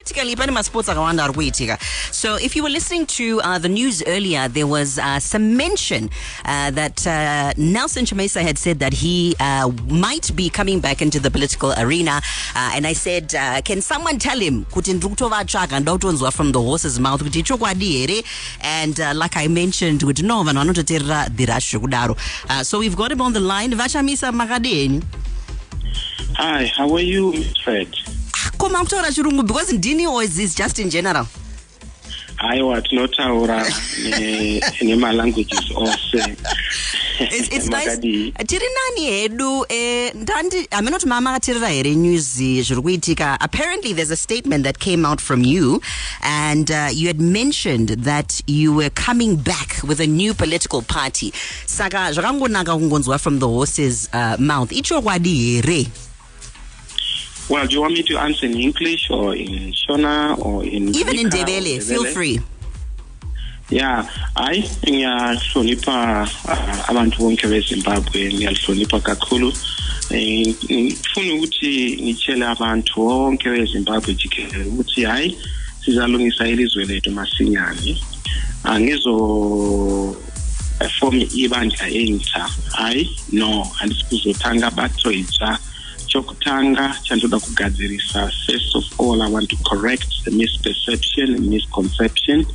So if you were listening to the news earlier, there was some mention that NELSON CHAMISA had said that he might be coming back into the political arena. And I said, can someone tell him from the horse's mouth? And like I mentioned, so we've got him on the line. Hi, how are you, Fred? Because Dini or is this just in general? I was not in my languages also. It's nice. Apparently there's a statement that came out from you, and you had mentioned that you were coming back with a new political party. From the horse's mouth. Well, do you want me to answer in English or in Shona or in even in Ndebele? Feel free. Yeah, I think hlonipha abantu bonke beZimbabwe, ngiyahlonipha kakhulu. Ngifuna ukuthi ngitshele abantu bonke beZimbabwe jikelele ukuthi hayi sizalungisa ilizwe lethu masinyane. Angizo form ibandla entsha. Hayi no, andisikuzothanga bathoyitsha. First of all, I want to correct the misperception and misconception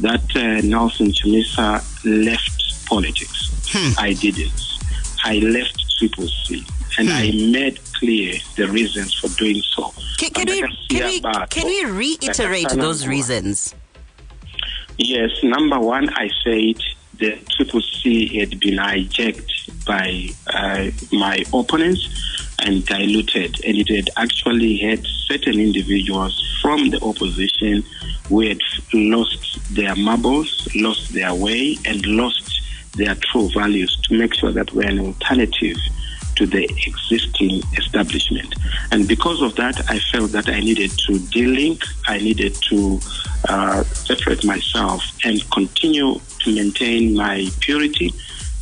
that NELSON CHAMISA left politics. I didn't. I left CCC, and I made clear the reasons for doing so. Can we reiterate those reasons? Yes. Number one, I said the CCC had been hijacked by my opponents and diluted, and it had actually had certain individuals from the opposition who had lost their marbles, lost their way, and lost their true values to make sure that we're an alternative to the existing establishment. And because of that, I felt that I needed to de-link, I needed to separate myself and continue to maintain my purity,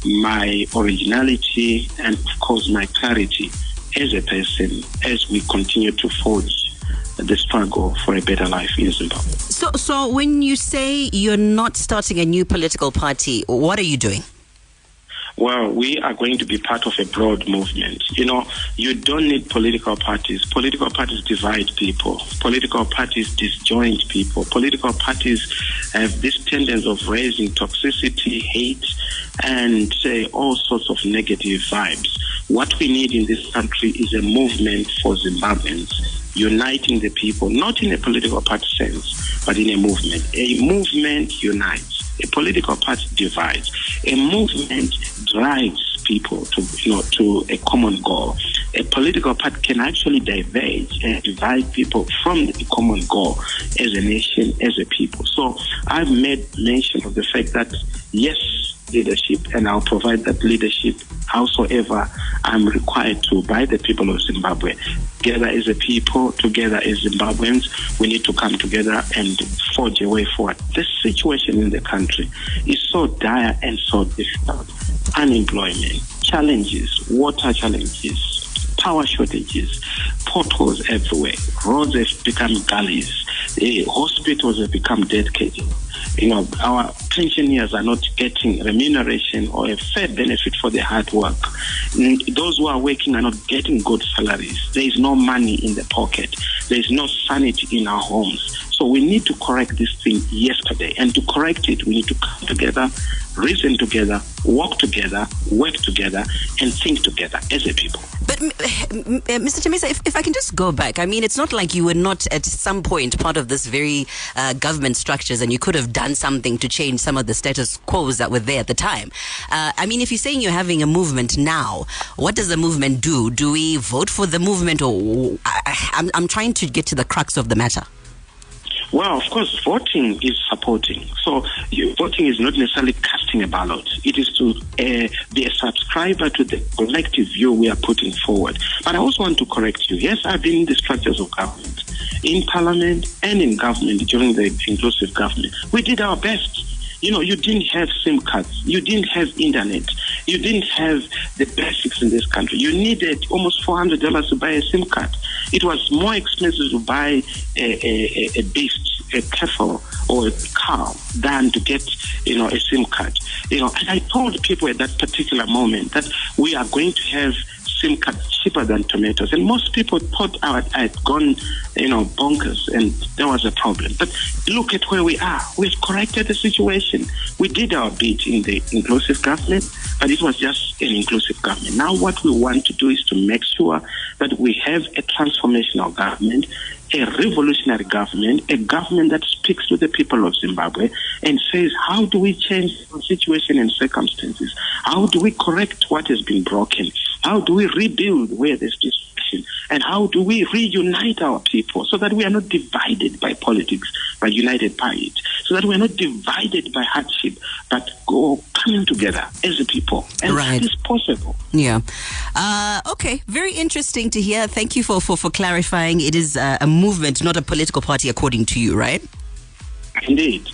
my originality, and of course my clarity as a person as we continue to forge the struggle for a better life in Zimbabwe. So when you say you're not starting a new political party, what are you doing? Well, we are going to be part of a broad movement. You know, you don't need political parties. Political parties divide people. Political parties disjoint people. Political parties have this tendency of raising toxicity, hate, and all sorts of negative vibes. What we need in this country is a movement for Zimbabweans, uniting the people, not in a political party sense, but in a movement. A movement unites. A political party divides. A movement drives people to a common goal. A political party can actually diverge and divide people from the common goal as a nation, as a people. So I've made mention of the fact that, yes, leadership, and I'll provide that leadership howsoever I'm required to by the people of Zimbabwe. Together as a people, together as Zimbabweans, we need to come together and forge a way forward. The situation in the country is so dire and so difficult. Unemployment, challenges, water challenges, power shortages, potholes everywhere, roads have become gullies, hospitals have become dead cages. You know, our pensioners are not getting remuneration or a fair benefit for their hard work. Those who are working are not getting good salaries. There is no money in the pocket. There is no sanity in our homes. So we need to correct this thing yesterday. And to correct it, we need to come together, reason together, walk together, work together, and think together as a people. But Mr. CHAMISA, if I can just go back, I mean, it's not like you were not at some point part of this very government structures and you could have done something to change some of the status quos that were there at the time. I mean, if you're saying you're having a movement now, what does the movement do? Do we vote for the movement, or I'm trying to get to the crux of the matter? Well, of course, voting is supporting. So voting is not necessarily casting a ballot. It is to be a subscriber to the collective view we are putting forward. But I also want to correct you. Yes, I've been in the structures of government, in parliament and in government during the inclusive government. We did our best. You didn't have SIM cards. You didn't have internet. You didn't have the basics in this country. You needed almost $400 to buy a SIM card. It was more expensive to buy a beast, a cattle, or a cow than to get, a SIM card. And I told people at that particular moment that we are going to have SIM card cheaper than tomatoes, and most people thought I had gone, bonkers, and there was a problem. But look at where we are. We've corrected the situation. We did our bit in the inclusive government, but it was just an inclusive government. Now what we want to do is to make sure that we have a transformational government, a revolutionary government, a government that speaks to the people of Zimbabwe and says, how do we change the situation and circumstances? How do we correct what has been broken? How do we rebuild where there's dysfunction? And how do we reunite our people so that we are not divided by politics, but united by it? So that we are not divided by hardship, but coming together as a people. And that is possible. Yeah. Okay. Very interesting to hear. Thank you for clarifying. It is a movement, not a political party, according to you, right? Indeed.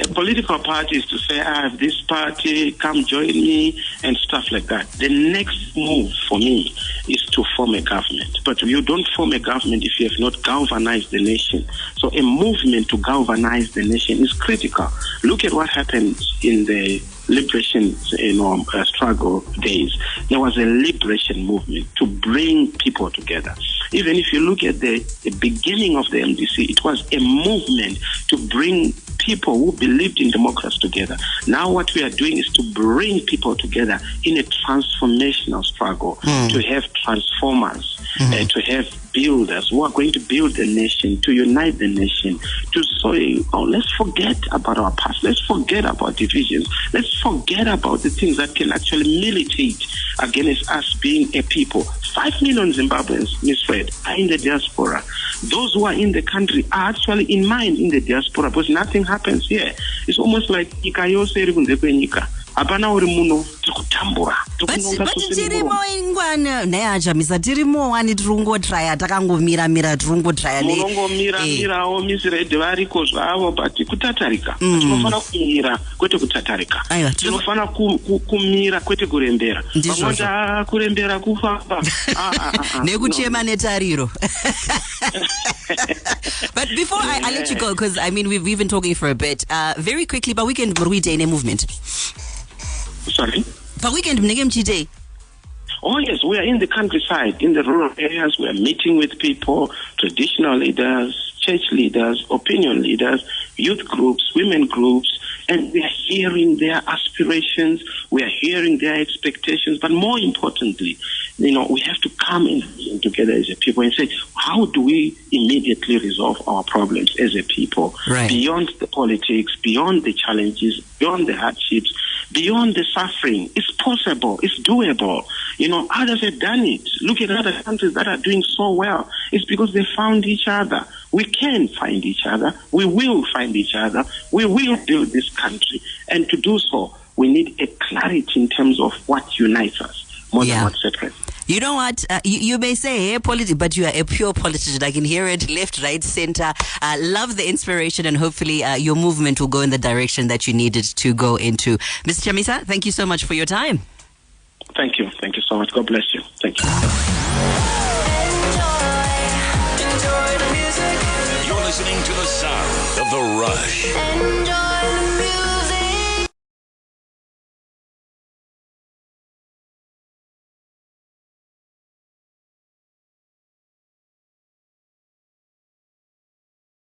A political party is to say, I have this party, come join me, and stuff like that. The next move for me is to form a government. But you don't form a government if you have not galvanized the nation. So a movement to galvanize the nation is critical. Look at what happened in the liberation struggle days. There was a liberation movement to bring people together. Even if you look at the beginning of the MDC, it was a movement to bring people who believed in democracy together. Now what we are doing is to bring people together in a transformational struggle, to have transformers, to have builders who are going to build the nation, to unite the nation, to say, let's forget about our past, let's forget about divisions, let's forget about the things that can actually militate against us being a people. 5 million Zimbabweans, Ms. Fred, are in the diaspora. Those who are in the country are actually in mind in the diaspora, because nothing happens here. It's almost like nyika yose iri kunze kwenyika. Hapana uri muno tikutambura. But tirimo ingwana naya Chamisa tirimo wani tirongotraya takangomira tirongotraya ne. Mirawo Miss Red variko zvavo but kutatarika. Tinofana kumira kwete kutatarika. Tinofana kumira kwete kurembera. Pamwe kurembera kufamba. Nekuchema netariro. But before I let you go, because I mean we've been talking for a bit, very quickly, but weekend Mruite movement. Sorry? But weekend Mnege. Oh yes, we are in the countryside, in the rural areas. We are meeting with people, traditional leaders, church leaders, opinion leaders, youth groups, women groups, and we are hearing their aspirations, we are hearing their expectations, but more importantly, we have to come in together as a people and say, how do we immediately resolve our problems as a people, beyond the politics, beyond the challenges, beyond the hardships, beyond the suffering? It's possible, it's doable. Others have done it. Look at other countries that are doing so well. It's because they found each other. We can find each other. We will find each other. We will build this country. And to do so, we need a clarity in terms of what unites us more than what separates. You know what? You may say, hey, politics, but you are a pure politician. I can hear it left, right, center. Love the inspiration, and hopefully your movement will go in the direction that you needed to go into. Mr. Chamisa, thank you so much for your time. Thank you. Thank you so much. God bless you. Thank you. Enjoy the music. You're listening to the sound of the Rush. Enjoy the music.